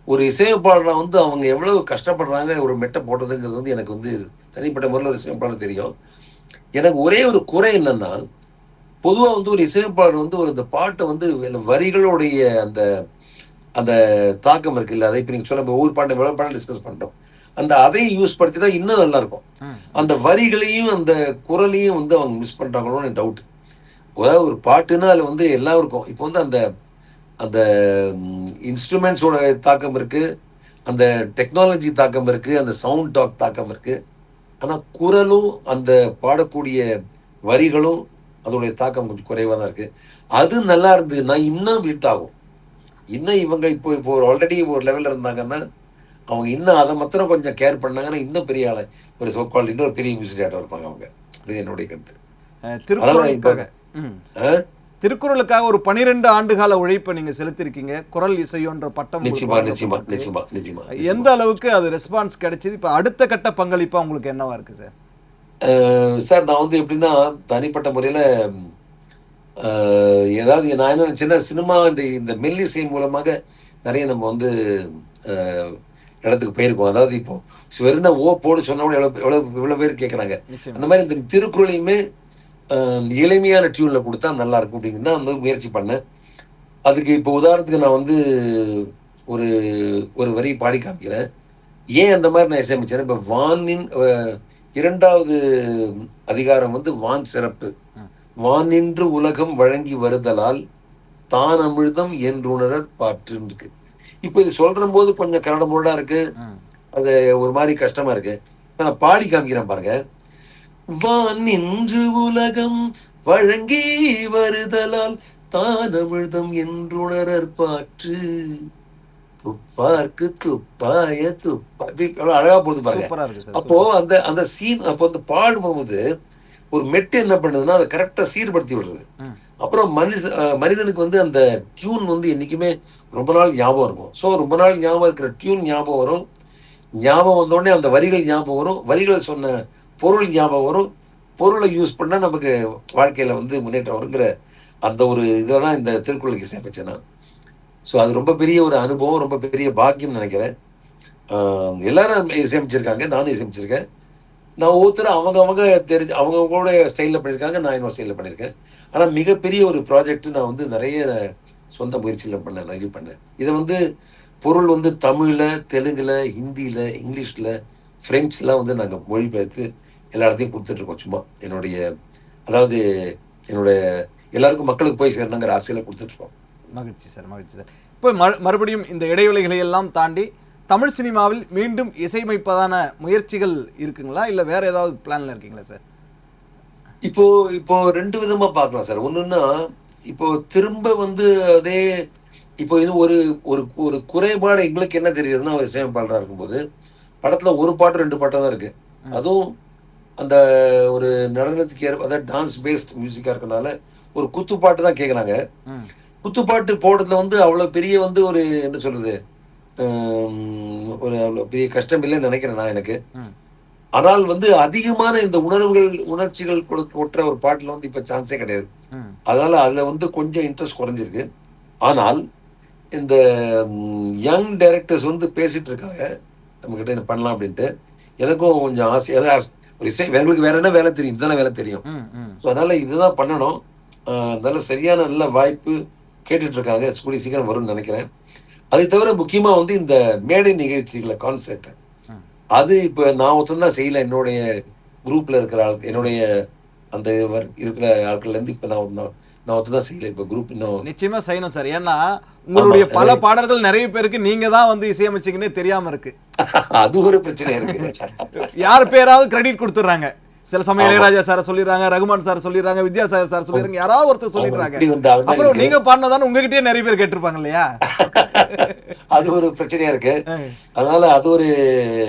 ஒரு இசையமைப்பாளரை வந்து அவங்க எவ்வளவு கஷ்டப்படுறாங்க ஒரு மெட்டை போடுறதுங்கிறது வந்து எனக்கு வந்து தனிப்பட்ட முறையில் ஒரு இசையமைப்பாளர் தெரியும். எனக்கு ஒரே ஒரு குறை என்னன்னா, பொதுவாக வந்து ஒரு இசையமைப்பாளர் வந்து ஒரு இந்த பாட்டை வந்து வரிகளுடைய அந்த அந்த தாக்கம் இருக்குல்ல, அதை இப்போ நீங்கள் சொல்ல ஒவ்வொரு பாட்டை எவ்வளோ பாடம் டிஸ்கஸ் பண்ணிட்டோம். அந்த அதை யூஸ் படுத்தி தான் இன்னும் நல்லா இருக்கும். அந்த வரிகளையும் அந்த குரலையும் வந்து அவங்க மிஸ் பண்ணுறாங்களோன்னு டவுட். அதாவது ஒரு பாட்டுன்னா அதில் வந்து எல்லாம் இருக்கும். இப்போ வந்து அந்த அந்த இன்ஸ்ட்ருமெண்ட்ஸோட தாக்கம் இருக்கு, அந்த டெக்னாலஜி தாக்கம் இருக்கு, அந்த சவுண்ட் டாக் தாக்கம் இருக்கு. ஆனா குரலும் அந்த பாடக்கூடிய வரிகளும் அதோடைய தாக்கம் கொஞ்சம் குறைவா தான் இருக்கு. அது நல்லா இருந்ததுன்னா இன்னும் ஹிட் ஆகும். இன்னும் இவங்க இப்போ இப்போ ஆல்ரெடி ஒரு லெவல்ல இருந்தாங்கன்னா, அவங்க இன்னும் அதை மாத்திரம் கொஞ்சம் கேர் பண்ணாங்கன்னா இன்னும் பெரிய ஆளு ஒரு சோ கால்ட் இன்னொரு பெரிய மியூசிக் டேரக்டர் இருப்பாங்க அவங்க. இது என்னுடைய கருத்து. அதனால இப்போ திருக்குறளுக்காக ம் ஆ திருக்குறளுக்காக ஒரு 12 ஆண்டுகால உழைப்பை நீங்க செலுத்திருக்கீங்க. குரல் இசையோன்ற பட்டம் உங்களுக்கு நிச்சயமா, நிச்சயமா, வழங்கப்பட்டிருக்கு. நிச்சயமா, நிச்சயமா, எந்த நிச்சயமா. அளவுக்கு அது ரெஸ்பான்ஸ் கிடைச்சது? இப்போ அடுத்த கட்ட பங்களிப்பா உங்களுக்கு என்னவா இருக்கு சார்? சார் நான் வந்து எப்படின்னா, தனிப்பட்ட முறையில ஏதாவது நான் என்ன நினைச்சேன்னா, சினிமா இந்த இந்த மெல்லிசை மூலமாக நெறைய நம்ம வந்து அ இடத்துக்கு போயிருக்கோம். அதாவது இப்போ வெறும்னா போடு சொன்னா கூட எவ்வளோ பேர் கேட்குறாங்க. நிச்சயமா. அந்த மாரி இந்த திருக்குறளையுமே அ எளிமையான டியூன்ல குடுத்தா நல்லாயிருக்கும் அப்படின்னு தான் வந்து முயற்சி பண்ணேன். அதுக்கு இப்போ உதாரணத்துக்கு நான் வந்து ஒரு ஒரு வரி பாடி காமிக்கிறேன். ஏன் அந்த மாரி நான் இசையமைச்சேன்னா, இப்ப வானின் 2வது அதிகாரம் வந்து வான் சிறப்பு. ம். "வானின்று உலகம் வழங்கி வருதலால் தான் அமிழ்தம் என்றுணரற் பாற்றுன்னு" இருக்கு. இப்ப இது சொல்றம்போது கொஞ்சம் கரடு முரடா இருக்கு. ம். அது ஒரு மாரி கஷ்டமா இருக்கு. இப்ப நான் பாடி காமிக்கிறேன் பாருங்க. "வானின்று உலகம் வழங்கி வருதலால் தான் அமிழ்தம் என்றுணரற் பாற்று. துப்பார்க்கு துப்பாய துப்பா" எவ்வளவு அழகா போகுது பாருங்க. சூப்பரா இருக்கு சார். அப்போ சூப்பர். அந்த அந்த சீன் அப்போ அந்த பாடும்போது ஒரு மெட்டு என்ன பண்ணுதுன்னா, அதை கரெக்டா சீர்படுத்தி விடுறது. ம். அப்புறம் மனிதனுக்கு வந்து அந்த டியூன் வந்து என்னைக்குமே ரொம்ப நாள் ஞாபகம் இருக்கும். ஸோ ரொம்ப நாள் ஞாபகம் இருக்கிற டியூன் ஞாபகம் வரும். ஞாபகம் வந்தோடனே அந்த வரிகள் ஞாபகம் வரும். வரிகள் சொன்ன பொருள் ஞாபகம் வரும். பொருளை யூஸ் பண்ணா நமக்கு வாழ்க்கையில வந்து முன்னேற்றம் வருங்கிற அந்த ஒரு இதில தான் இந்த திருக்குறளுக்கு இசையமைச்சேன் நான். ஸோ அது ரொம்ப பெரிய ஒரு அனுபவம், ரொம்ப பெரிய பாக்கியம்னு நினைக்கிறேன். ஆ எல்லாரும் இசையமைச்சிருக்காங்க. நானும் இசையமைச்சிருக்கேன். நான் ஒவ்வொருத்தரும் அவங்க தெரிஞ்சு அவங்கவங்களோட ஸ்டைல்ல பண்ணியிருக்காங்க. நான் என்னோட ஸ்டைல்ல பண்ணியிருக்கேன். ஆனா மிகப்பெரிய ஒரு ப்ராஜெக்ட் நான் வந்து நெறைய சொந்த முயற்சியில பண்ணேன். ரெடி பண்ணேன். இத வந்து பொருள் வந்து தமிழ்ல, தெலுங்குல, ஹிந்தியில, இங்கிலீஷ்ல, பிரெஞ்சுலாம் வந்து நாங்க மொழிபெயர்த்து எல்லா இடத்தையும் குடுத்துட்டுருக்கோம் சும்மா. என்னுடைய அதாவது என்னுடைய எல்லாருக்கும் மக்களுக்கு போய் சேரணுங்கிற ஆசையில குடுத்துட்டுருக்கோம். மகிழ்ச்சி சார், மகிழ்ச்சி சார். இப்போ மறுபடியும் இந்த இடைவெளிகளை எல்லாம் தாண்டி தமிழ் சினிமாவில் மீண்டும் இசையமைப்பதான முயற்சிகள் இருக்குங்களா, இல்லை வேற ஏதாவது பிளான்ல இருக்கீங்களா சார்? இப்போ இப்போ ரெண்டு விதமா பார்க்கலாம் சார். ஒண்ணுன்னா, இப்போ திரும்ப வந்து அதே இப்போ இது ஒரு ஒரு ஒரு குறைபாடு எங்களுக்கு என்ன தெரியுதுன்னா, ஒரு இசையமைப்பாளரா இருக்கும்போது, படத்துல ஒரு பாட்டு 2 பாட்டா தான் இருக்கு. ம். அதுவும் அந்த ஒரு நடனத்துக்கு அதாவது டான்ஸ் பேஸ்ட் மியூசிக்கா இருக்கனால, ஒரு குத்துப்பாட்டு தான் கேட்குறாங்க. ம். குத்துப்பாட்டு போடுறதுல வந்து அவ்வளோ பெரிய வந்து ஒரு என்ன சொல்றது? ஒரு அவ்வளோ பெரிய கஷ்டம் இல்லைன்னு நினைக்கிறேன் நான் எனக்கு. ம். ஆனால் வந்து அதிகமான இந்த உணர்ச்சிகள் கொட்டுற ஒரு பாட்டுல வந்து இப்ப சான்ஸே கிடையாது. ம். அதனால அதுல வந்து கொஞ்சம் இன்ட்ரெஸ்ட் குறைஞ்சிருக்கு. ஆனால் இந்த யங் டைரக்டர்ஸ் வந்து பேசிட்டு இருக்காங்க. நம்மகிட்ட என்ன பண்ணலாம் அப்படின்ட்டு. எனக்கும் கொஞ்சம் ஆசை. அதாவது ஒரு எங்களுக்கு வேற என்ன வேலை தெரியும்? இதுதானே வேலை தெரியும். ம். ம். ஸோ அதனால இதுதான் பண்ணணும். நல்ல சரியான நல்ல வாய்ப்பு கேட்டுட்டு இருக்காங்க. கூடிய சீக்கிரம் வரும்னு நினைக்கிறேன். அதை தவிர முக்கியமா வந்து இந்த மேடை நிகழ்ச்சிகளை கான்செர்ட் ம். அது இப்ப நான் ஒருத்தன் தான் செய்யல. என்னுடைய குரூப்ல இருக்கிற என்னுடைய அந்த இருக்கிற ஆட்கள்ல இருந்து இப்ப நான் ஒருத்தன் தான் செய்யல. இப்ப குரூப் இன்னும் நிச்சயமா செய்யணும் சார். ஏன்னா உங்களுடைய ஆமா. பல பாடல்கள் நிறைய பேருக்கு நீங்க தான் வந்து இசையமைச்சீங்கன்னே தெரியாம இருக்கு. அது ஒரு பிரச்சனை இருக்கு. யார் பேராவது கிரெடிட் கொடுத்துறாங்க. சில சமயம் இளையராஜா சார் சொல்லிடுறாங்க, ரகுமான் சார் சொல்லிடுறாங்க, வித்யாசாகர் சார் சொல்லிடுறாங்க, யாராவது ஒருத்தர் சொல்லிடுறாங்க. இப்படி வந்து அதுதான் அப்புறம் இருக்கு. நீங்க பாடினதானே உங்ககிட்டயே நிறைய பேர் கேட்டிருப்பாங்க இல்லையா? அது ஒரு பிரச்சனையா இருக்கு. அதனால அது ஒரு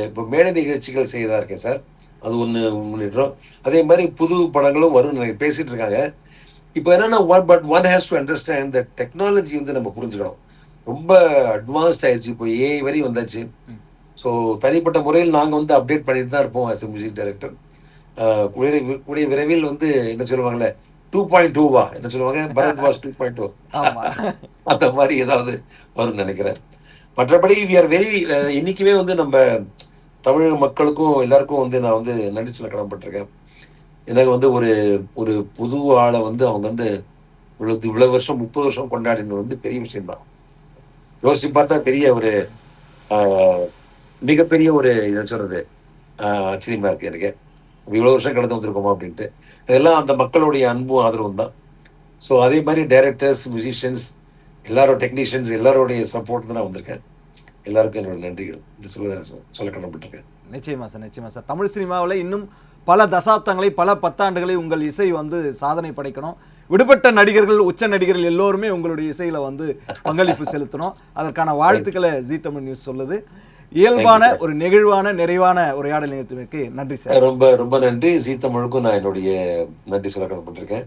இப்ப மேடை நிகழ்ச்சிகள் செய்யறதா இருக்கேன் சார். அது ஒண்ணு முன்னிடுறோம். அதே மாதிரி புது படங்களும் வரும் பேசிட்டு இருக்காங்க. இப்போ என்னன்னா but one has to understand the technology வந்து நம்ம புரிஞ்சுக்கணும். ரொம்ப அட்வான்ஸ்ட் ஆயிடுச்சு. இப்போ ஏஐ வரையும் வந்தாச்சு. ஸோ தனிப்பட்ட முறையில் நாங்கள் வந்து அப்டேட் பண்ணிட்டு தான் இருப்போம் ஆஸ் எ மியூசிக் டைரக்டர். கூடிய விரைவில் வந்து என்ன சொல்லுவாங்கல்ல 2.2வா என்ன சொல்லுவாங்க, பரத் வாஸ் 2.2 ஆமா. அந்த மாதிரி ஏதாவது வரும்னு நினைக்கிறேன். மற்றபடி வி ஆர் வெரி இன்னைக்குமே வந்து நம்ம தமிழ் மக்களுக்கும் எல்லாருக்கும் வந்து நான் வந்து நன்றி சொல்ல கடமைப்பட்டிருக்கேன். எனக்கு வந்து ஒரு ஒரு புது ஆளை வந்து அவங்க வந்து இவ்வளவு வருஷம் 30 வருஷம் கொண்டாடினது வந்து பெரிய விஷயம் தான். யோசிச்சு பார்த்தா பெரிய ஒரு மிகப்பெரிய ஒரு இதை சொல்றது ஆச்சரியமா இருக்கு எனக்கு. இவ்வளவு வருஷம் கடந்து வந்திருக்கோமா அப்படின்ட்டு. இதெல்லாம் அந்த மக்களுடைய அன்பும் ஆதரவும் தான். ஸோ அதே மாதிரி டைரக்டர்ஸ், மியூசிஷியன்ஸ், எல்லாரோட டெக்னீஷியன்ஸ் எல்லாரோடைய சப்போர்ட் தான் நான் வந்திருக்கேன். எல்லாருக்கும் என்னோட நன்றிகள் இந்த சொல்ல கடமைப்பட்டிருக்கேன். நிச்சயமா சார், நிச்சயமா சார். தமிழ் சினிமாவில் இன்னும் பல தசாப்தங்களை, பல பத்தாண்டுகளை உங்கள் இசை வந்து சாதனை படைக்கணும். விடுபட்ட நடிகர்கள், உச்ச நடிகர்கள் எல்லோருமே உங்களுடைய இசையில வந்து பங்களிப்பு செலுத்தணும். அதற்கான வாழ்த்துக்களை ஜீ தமிழ் நியூஸ் சொல்லுது. இயல்பான ஒரு நெகிழ்வான நிறைவான உரையாடல் நிகழ்த்துவதற்கு நன்றி சார். ரொம்ப ரொம்ப நன்றி. ஜீ தமிழுக்கும் நான் என்னுடைய நன்றி சொல்ல கடமைப்பட்டிருக்கேன்.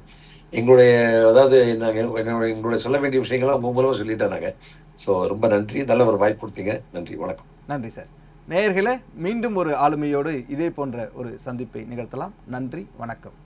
எங்களுடைய அதாவது எங்களுடைய சொல்ல வேண்டிய விஷயங்கள்லாம் உங்க மூலமா சொல்லிட்டேன் நாங்கள். ஸோ ரொம்ப நன்றி. நல்ல ஒரு வாய்ப்பு கொடுத்தீங்க. நன்றி, வணக்கம். நன்றி சார். நேயர்களே, மீண்டும் ஒரு ஆளுமையோடு இதே போன்ற ஒரு சந்திப்பை நிகழ்த்தலாம். நன்றி, வணக்கம்.